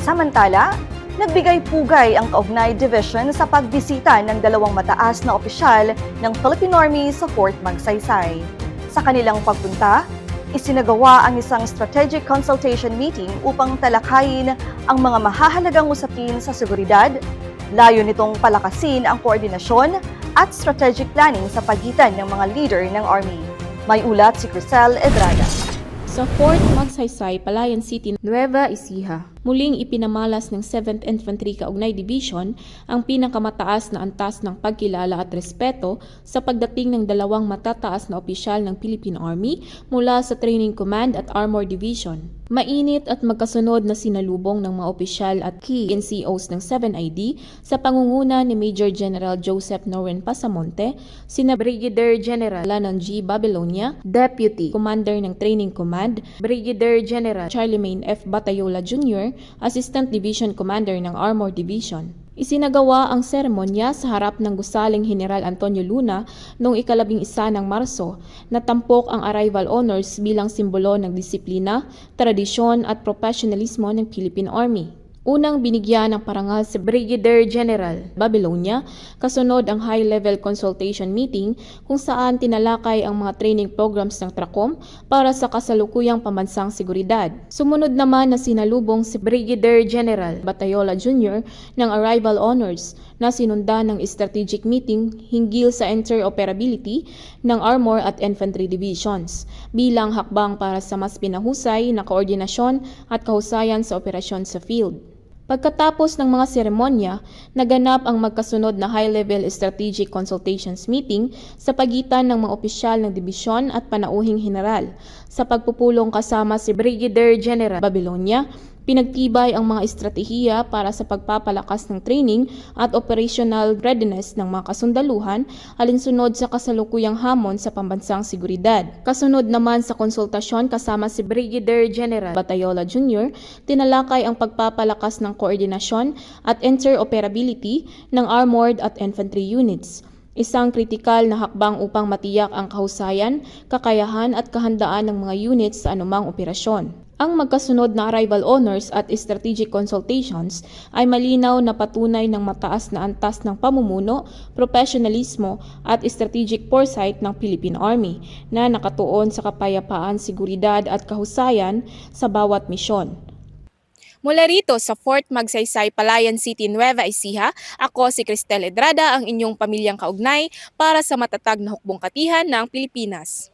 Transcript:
Samantala, nagbigay pugay ang Kaugnay Division sa pagbisita ng dalawang mataas na opisyal ng Philippine Army sa Fort Magsaysay. Sa kanilang pagpunta, isinagawa ang isang strategic consultation meeting upang talakayin ang mga mahahalagang usapin sa seguridad. Layo nitong palakasin ang koordinasyon at strategic planning sa pagitan ng mga leader ng Army. May ulat si Crisel Edrada. Sa Fort Magsaysay, Palayan City, Nueva Ecija, muling ipinamalas ng 7th Infantry Kaugnay Division ang pinakamataas na antas ng pagkilala at respeto sa pagdating ng dalawang matataas na opisyal ng Philippine Army mula sa Training Command at Armor Division. Mainit at magkasunod na sinalubong ng mga opisyal at key NCOs ng 7ID sa pangunguna ni Major General Joseph Norwin Pasamonte, sina Brigadier General Lanon G. Babylonia, Deputy Commander ng Training Command, Brigadier General Charlemagne F. Batayola Jr., Assistant Division Commander ng Armor Division. Isinagawa ang seremonya sa harap ng gusaling General Antonio Luna noong 11 ng Marso na tampok ang arrival honors bilang simbolo ng disiplina, tradisyon at professionalismo ng Philippine Army. Unang binigyan ng parangal si Brigadier General Babylonia, kasunod ang high-level consultation meeting kung saan tinalakay ang mga training programs ng TRACOM para sa kasalukuyang pambansang seguridad. Sumunod naman na sinalubong si Brigadier General Batayola Jr. ng arrival honors na sinundan ng strategic meeting hinggil sa interoperability ng Armor at Infantry Divisions bilang hakbang para sa mas pinahusay na koordinasyon at kahusayan sa operasyon sa field. Pagkatapos ng mga seremonya, naganap ang magkasunod na high-level strategic consultations meeting sa pagitan ng mga opisyal ng dibisyon at panauhing general. Sa pagpupulong kasama si Brigadier General Babylonia, pinagtibay ang mga estratehiya para sa pagpapalakas ng training at operational readiness ng mga kasundaluhan alinsunod sa kasalukuyang hamon sa pambansang seguridad. Kasunod naman sa konsultasyon kasama si Brigadier General Batayola Jr., tinalakay ang pagpapalakas ng koordinasyon at interoperability ng armored at infantry units. Isang kritikal na hakbang upang matiyak ang kahusayan, kakayahan at kahandaan ng mga units sa anumang operasyon. Ang magkasunod na arrival honors at strategic consultations ay malinaw na patunay ng mataas na antas ng pamumuno, profesionalismo at strategic foresight ng Philippine Army na nakatuon sa kapayapaan, seguridad at kahusayan sa bawat misyon. Mula rito sa Fort Magsaysay, Palayan City, Nueva Ecija, ako si Crisel Edrada, ang inyong pamilyang kaugnay para sa matatag na hukbong katihan ng Pilipinas.